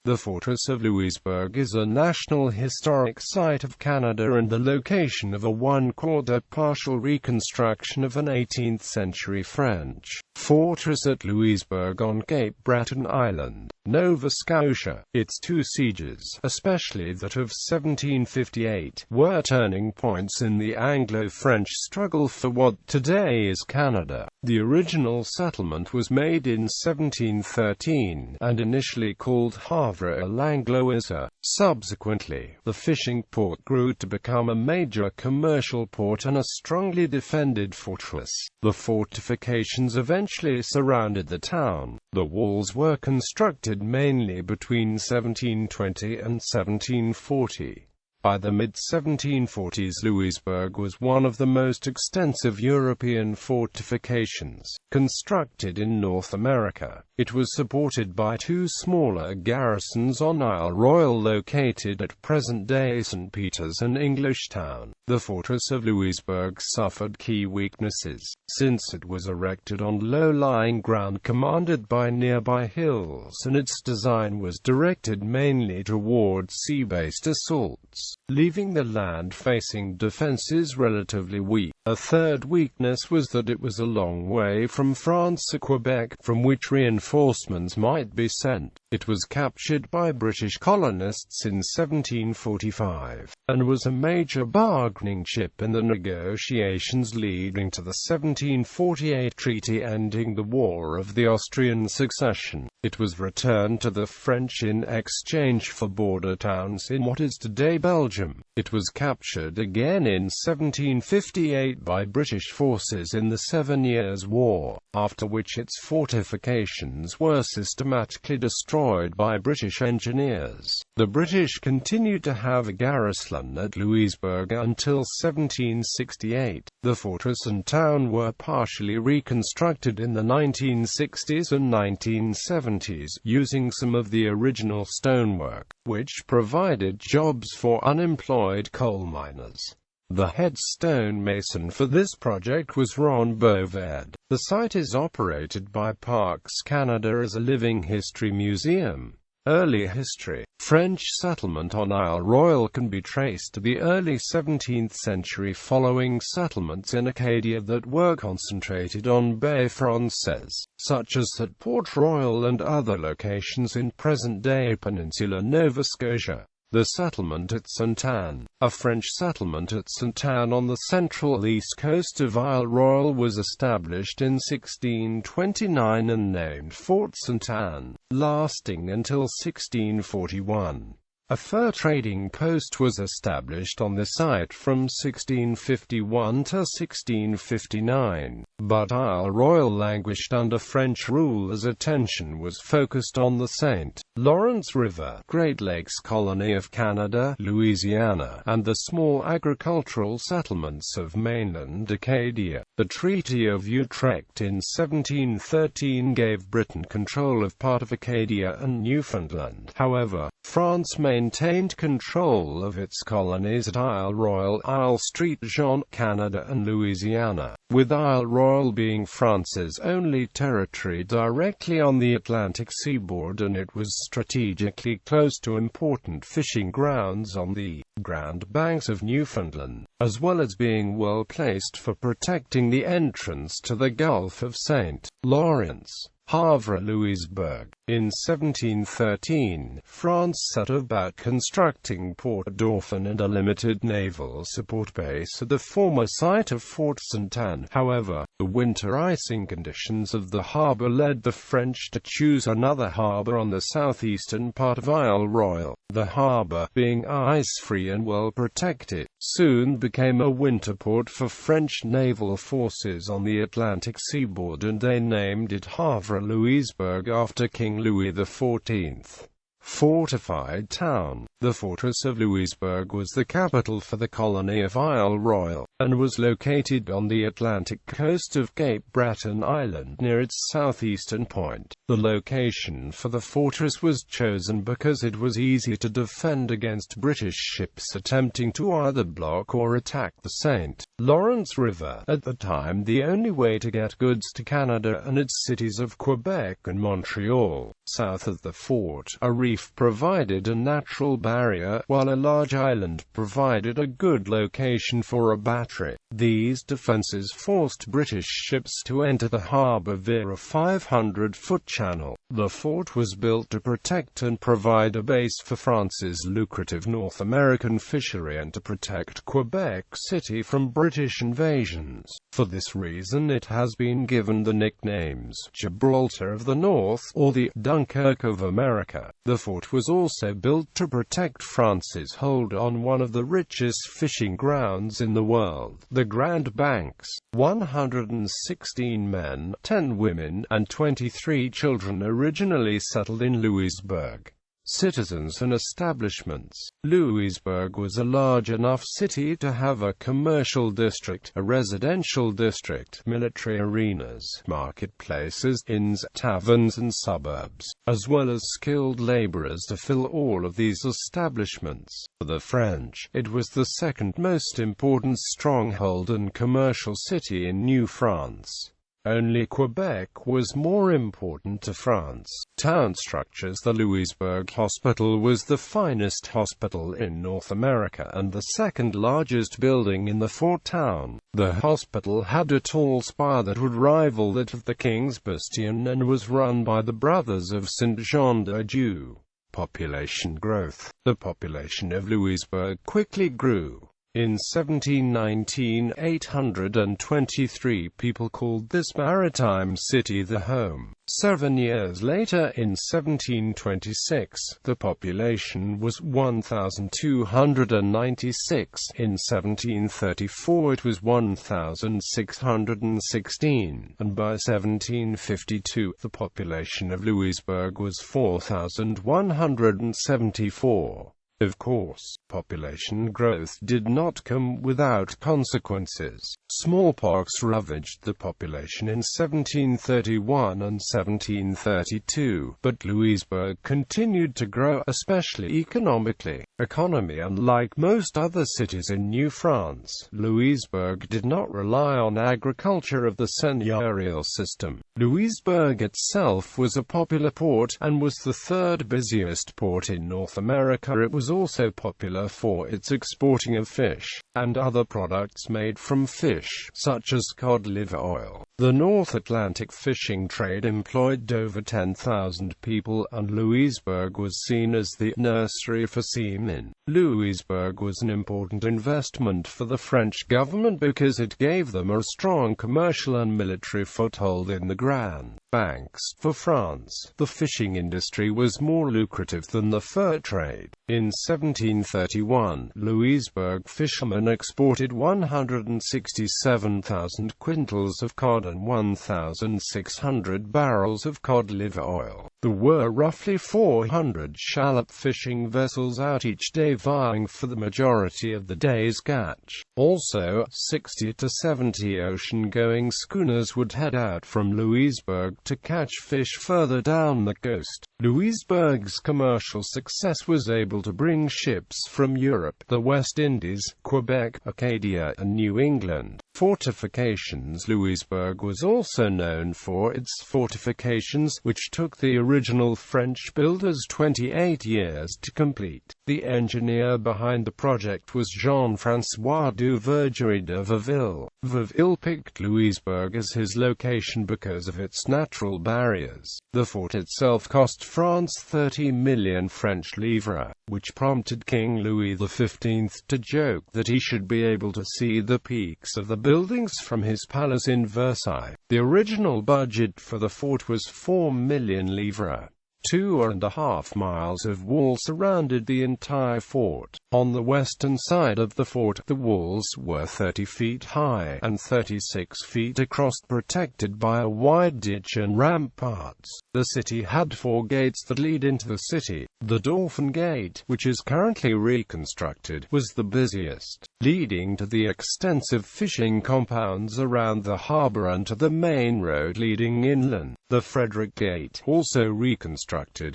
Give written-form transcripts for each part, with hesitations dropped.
The Fortress of Louisbourg is a National Historic Site of Canada and the location of a one-quarter partial reconstruction of an 18th-century French fortress at Louisbourg on Cape Breton Island, Nova Scotia. Its two sieges, especially that of 1758, were turning points in the Anglo-French struggle for what today is Canada. The original settlement was made in 1713, and initially called Havre Langlois. Subsequently, the fishing port grew to become a major commercial port and a strongly defended fortress. The fortifications eventually surrounded the town. The walls were constructed mainly between 1720 and 1740. By the mid-1740s, Louisbourg was one of the most extensive European fortifications constructed in North America. It was supported by two smaller garrisons on Isle Royale located at present-day St. Peter's and Englishtown. The Fortress of Louisbourg suffered key weaknesses, since it was erected on low-lying ground commanded by nearby hills, and its design was directed mainly towards sea-based assaults, leaving the land-facing defenses relatively weak. A third weakness was that it was a long way from France to Quebec, from which reinforcements might be sent. It was captured by British colonists in 1745, and was a major bargaining chip in the negotiations leading to the 1748 treaty ending the War of the Austrian Succession. It was returned to the French in exchange for border towns in what is today Belgium. It was captured again in 1758 by British forces in the 7 Years' War, after which its fortifications were systematically destroyed by British engineers. The British continued to have a garrison at Louisbourg until 1768. The fortress and town were partially reconstructed in the 1960s and 1970s, using some of the original stonework, which provided jobs for unemployed coal miners. The head stonemason for this project was Ron Bouvard. The site is operated by Parks Canada as a living history museum. Early history. French settlement on Isle Royale can be traced to the early 17th century following settlements in Acadia that were concentrated on Baie Française, such as at Port Royal and other locations in present-day Peninsula Nova Scotia. The settlement at Sainte-Anne, a French settlement at Sainte-Anne on the central east coast of Isle Royale, was established in 1629 and named Fort Sainte-Anne, lasting until 1641. A fur trading post was established on the site from 1651 to 1659, but Isle Royale languished under French rule as attention was focused on the St. Lawrence River, Great Lakes colony of Canada, Louisiana, and the small agricultural settlements of mainland Acadia. The Treaty of Utrecht in 1713 gave Britain control of part of Acadia and Newfoundland. However, France maintained control of its colonies at Isle Royale, Isle St. Jean, Canada and Louisiana, with Isle Royale being France's only territory directly on the Atlantic seaboard, and it was strategically close to important fishing grounds on the Grand Banks of Newfoundland, as well as being well placed for protecting the entrance to the Gulf of St. Lawrence. Havre, Louisbourg. In 1713, France set about constructing Port Dauphin and a limited naval support base at the former site of Fort Sainte-Anne. However, the winter icing conditions of the harbour led the French to choose another harbour on the southeastern part of Isle Royale. The harbour, being ice-free and well protected, soon became a winter port for French naval forces on the Atlantic seaboard, and they named it Havre Louisbourg after King Louis XIV. Fortified town. The Fortress of Louisbourg was the capital for the colony of Isle Royale, and was located on the Atlantic coast of Cape Breton Island near its southeastern point. The location for the fortress was chosen because it was easy to defend against British ships attempting to either block or attack the St. Lawrence River, at the time the only way to get goods to Canada and its cities of Quebec and Montreal. South of the fort, a reef provided a natural barrier, while a large island provided a good location for a battery. These defences forced British ships to enter the harbour via a 500-foot channel. The fort was built to protect and provide a base for France's lucrative North American fishery and to protect Quebec City from British invasions. For this reason it has been given the nicknames Gibraltar of the North or the Dunkirk of America. The fort was also built to protect France's hold on one of the richest fishing grounds in the world, the Grand Banks. 116 men, 10 women, and 23 children originally settled in Louisbourg. Citizens and establishments. Louisbourg was a large enough city to have a commercial district, a residential district, military arenas, marketplaces, inns, taverns and suburbs, as well as skilled laborers to fill all of these establishments. For the French, it was the second most important stronghold and commercial city in New France. Only Quebec was more important to France. Town structures. The Louisbourg Hospital was the finest hospital in North America and the second largest building in the fort town. The hospital had a tall spire that would rival that of the King's Bastion and was run by the Brothers of St. Jean de Dieu. Population growth. The population of Louisbourg quickly grew. In 1719, 823 people called this maritime city their home. 7 years later, in 1726, the population was 1,296. In 1734 it was 1,616, and by 1752, the population of Louisbourg was 4,174. Of course, population growth did not come without consequences. Smallpox ravaged the population in 1731 and 1732, but Louisbourg continued to grow, especially economically. Economy. Unlike most other cities in New France, Louisbourg did not rely on agriculture of the seigneurial system. Louisbourg itself was a popular port, and was the third busiest port in North America. It was also popular for its exporting of fish, and other products made from fish, such as cod liver oil. The North Atlantic fishing trade employed over 10,000 people, and Louisbourg was seen as the nursery for seamen. Louisbourg was an important investment for the French government because it gave them a strong commercial and military foothold in the Grand Banks. For France, the fishing industry was more lucrative than the fur trade. In 1731, Louisbourg fishermen exported 167,000 quintals of cod and 1,600 barrels of cod liver oil. There were roughly 400 shallop fishing vessels out each day vying for the majority of the day's catch. Also, 60 to 70 ocean-going schooners would head out from Louisbourg to catch fish further down the coast. Louisbourg's commercial success was able to bring ships from Europe, the West Indies, Quebec, Acadia, and New England. Fortifications. Louisbourg was also known for its fortifications, which took the original French builders 28 years to complete. The engineer behind the project was Jean-François du Vergerie de Verville. Verville picked Louisbourg as his location because of its natural barriers. The fort itself cost France 30 million French livres, which prompted King Louis XV to joke that he should be able to see the peaks of the buildings from his palace in Versailles. The original budget for the fort was 4 million livres. 2.5 miles of wall surrounded the entire fort. On the western side of the fort, the walls were 30 feet high and 36 feet across, protected by a wide ditch and ramparts. The city had 4 gates that lead into the city. The Dauphin Gate, which is currently reconstructed, was the busiest, leading to the extensive fishing compounds around the harbour and to the main road leading inland. The Frederick Gate, also reconstructed,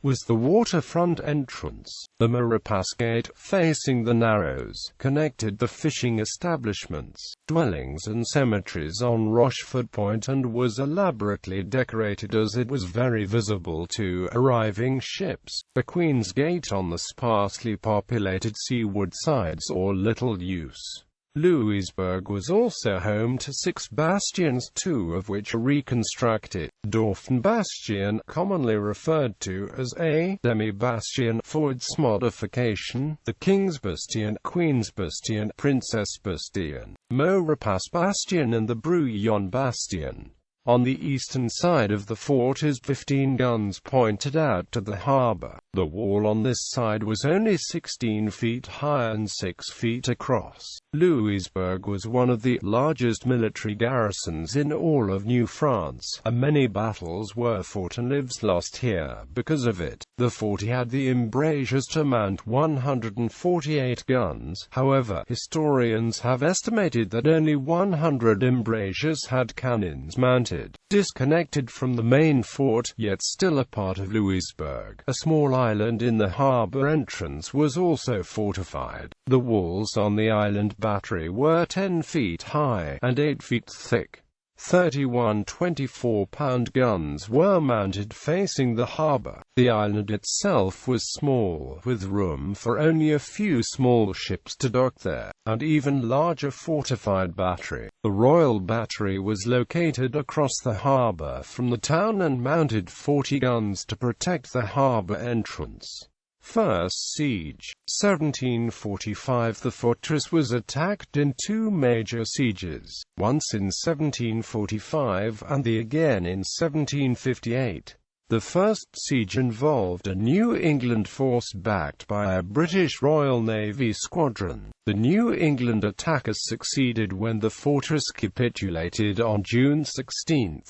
was the waterfront entrance. The Maurepas Gate, faced crossing the Narrows, connected the fishing establishments, dwellings and cemeteries on Rochefort Point, and was elaborately decorated as it was very visible to arriving ships. The Queen's Gate on the sparsely populated seaward side saw little use. Louisbourg was also home to 6 bastions, 2 of which are reconstructed. Dauphin Bastion, commonly referred to as a demi-bastion for its modification, the King's Bastion, Queen's Bastion, Princess Bastion, Maurepas Bastion and the Brouillon Bastion. On the eastern side of the fort is 15 guns pointed out to the harbour. The wall on this side was only 16 feet high and 6 feet across. Louisbourg was one of the largest military garrisons in all of New France, and many battles were fought and lives lost here because of it. The fort had the embrasures to mount 148 guns. However, historians have estimated that only 100 embrasures had cannons mounted. Disconnected from the main fort, yet still a part of Louisbourg, a small island in the harbour entrance was also fortified. The walls on the island battery were 10 feet high and 8 feet thick. 31 24-pound guns were mounted facing the harbour. The island itself was small, with room for only a few small ships to dock there, and even larger fortified battery. The Royal Battery was located across the harbour from the town and mounted 40 guns to protect the harbour entrance. First siege. 1745. The fortress was attacked in 2 major sieges, once in 1745 and the again in 1758. The first siege involved a New England force backed by a British Royal Navy squadron. The New England attackers succeeded when the fortress capitulated on June 16,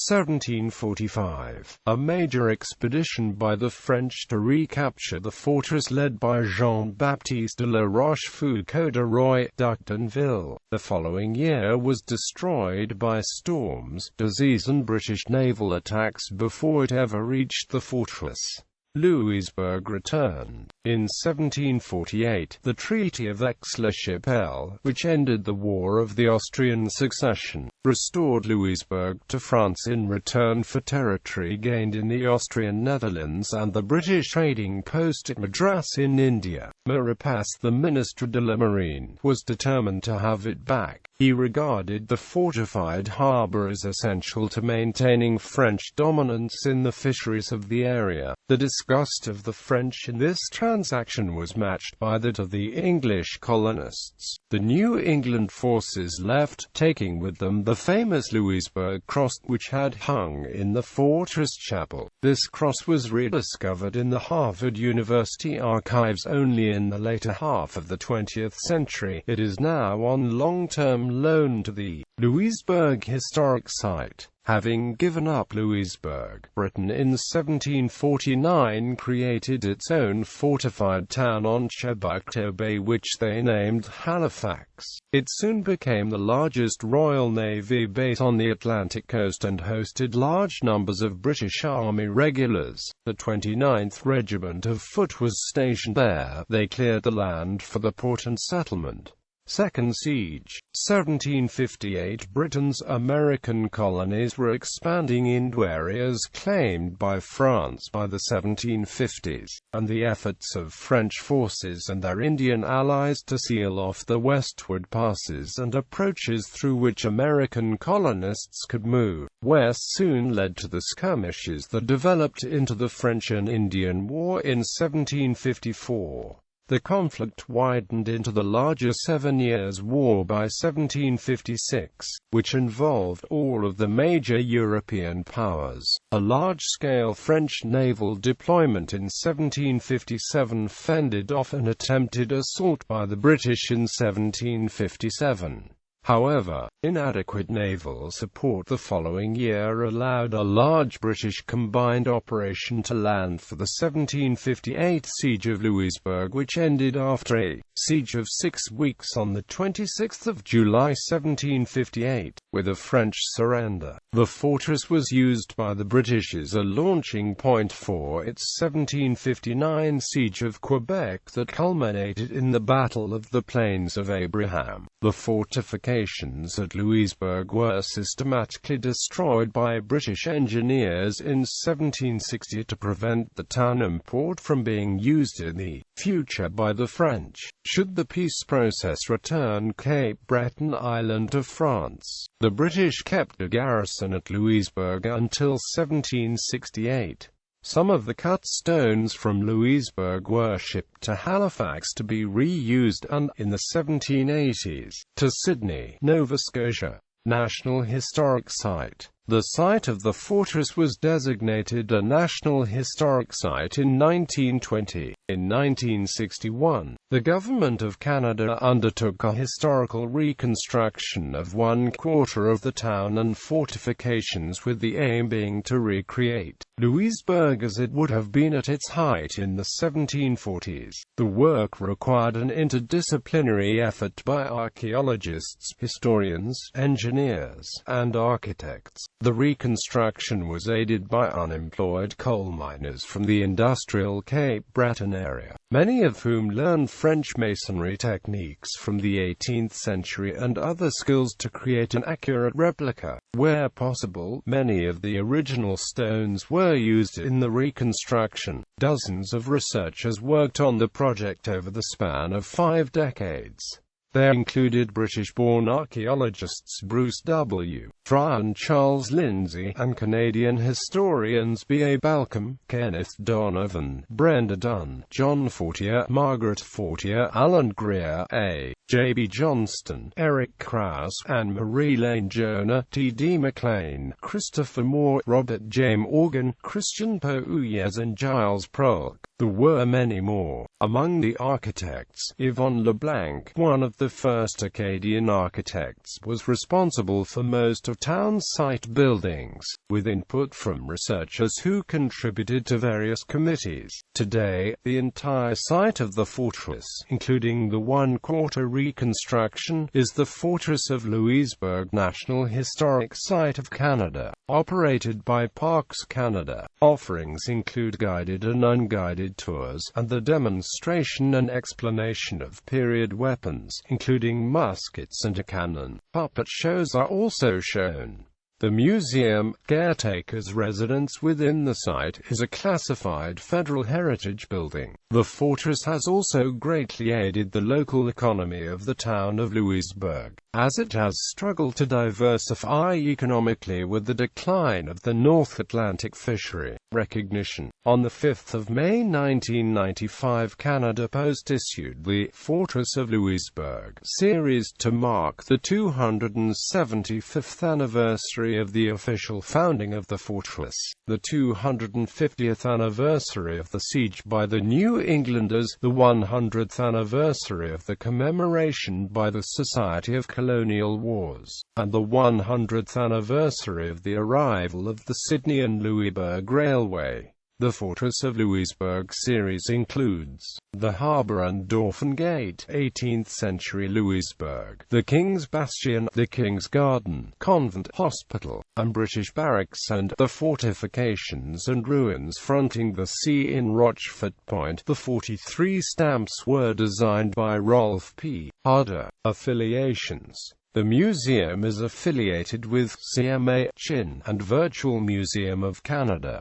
1745. A major expedition by the French to recapture the fortress led by Jean-Baptiste de la Rochefoucauld d'Actonville, the following year was destroyed by storms, disease and British naval attacks before it ever reached the fortress. Louisbourg returned. In 1748, the Treaty of Aix-la-Chapelle, which ended the War of the Austrian Succession, restored Louisbourg to France in return for territory gained in the Austrian Netherlands and the British trading post at Madras in India. Maurepas, the Ministre de la Marine, was determined to have it back. He regarded the fortified harbour as essential to maintaining French dominance in the fisheries of the area. The disgust of the French in this transaction was matched by that of the English colonists. The New England forces left, taking with them the famous Louisbourg cross, which had hung in the fortress chapel. This cross was rediscovered in the Harvard University archives only in the later half of the 20th century. It is now on long-term loan to the Louisbourg Historic Site. Having given up Louisbourg, Britain in 1749 created its own fortified town on Chebucto Bay, which they named Halifax. It soon became the largest Royal Navy base on the Atlantic coast and hosted large numbers of British Army regulars. The 29th Regiment of Foot was stationed there. They cleared the land for the port and settlement. Second siege. 1758. Britain's American colonies were expanding into areas claimed by France by the 1750s, and the efforts of French forces and their Indian allies to seal off the westward passes and approaches through which American colonists could move west soon led to the skirmishes that developed into the French and Indian War in 1754. The conflict widened into the larger 7 Years' War by 1756, which involved all of the major European powers. A large-scale French naval deployment in 1757 fended off an attempted assault by the British in 1757. However, inadequate naval support the following year allowed a large British combined operation to land for the 1758 Siege of Louisbourg, which ended after a siege of 6 weeks on the 26th of July 1758, with a French surrender. The fortress was used by the British as a launching point for its 1759 Siege of Quebec that culminated in the Battle of the Plains of Abraham. The fortifications at Louisbourg were systematically destroyed by British engineers in 1760 to prevent the town import from being used in the future by the French, should the peace process return Cape Breton Island to France. The British kept a garrison at Louisbourg until 1768. Some of the cut stones from Louisbourg were shipped to Halifax to be reused and, in the 1780s, to Sydney, Nova Scotia. National Historic Site. The site of the fortress was designated a National Historic Site in 1920. In 1961, the Government of Canada undertook a historical reconstruction of 1/4 of the town and fortifications, with the aim being to recreate Louisbourg as it would have been at its height in the 1740s. The work required an interdisciplinary effort by archaeologists, historians, engineers, and architects. The reconstruction was aided by unemployed coal miners from the industrial Cape Breton area, many of whom learned French masonry techniques from the 18th century and other skills to create an accurate replica. Where possible, many of the original stones were used in the reconstruction. Dozens of researchers worked on the project over the span of 5 decades. They included British-born archaeologists Bruce W. Fry and Charles Lindsay, and Canadian historians B. A. Balcom, Kenneth Donovan, Brenda Dunn, John Fortier, Margaret Fortier, Alan Greer, A. J. B. Johnston, Eric Krause, Anne Marie Lane Jonah, T. D. McLean, Christopher Moore, Robert J. Morgan, Christian Pouyes, and Giles Prolk. There were many more. Among the architects, Yvonne Leblanc, one of the first Acadian architects, was responsible for most of town site buildings, with input from researchers who contributed to various committees. Today, the entire site of the fortress, including the 1/4 reconstruction, is the Fortress of Louisbourg National Historic Site of Canada, operated by Parks Canada. Offerings include guided and unguided tours, and the demonstration and explanation of period weapons, including muskets and a cannon. Puppet shows are also shown. The museum, caretaker's residence within the site, is a classified federal heritage building. The fortress has also greatly aided the local economy of the town of Louisbourg, as it has struggled to diversify economically with the decline of the North Atlantic fishery. Recognition. On the 5th of May 1995, Canada Post issued the Fortress of Louisbourg series to mark the 275th anniversary of the official founding of the fortress, the 250th anniversary of the siege by the New Englanders, the 100th anniversary of the commemoration by the Society of Colonial Wars, and the 100th anniversary of the arrival of the Sydney and Louisbourg Railway. The Fortress of Louisbourg series includes the Harbour and Dauphin Gate, 18th century Louisbourg, the King's Bastion, the King's Garden, Convent, Hospital, and British Barracks, and the fortifications and ruins fronting the sea in Rochefort Point. The 43 stamps were designed by Rolf P. Harder. Affiliations. The museum is affiliated with CMA, Chin, and Virtual Museum of Canada.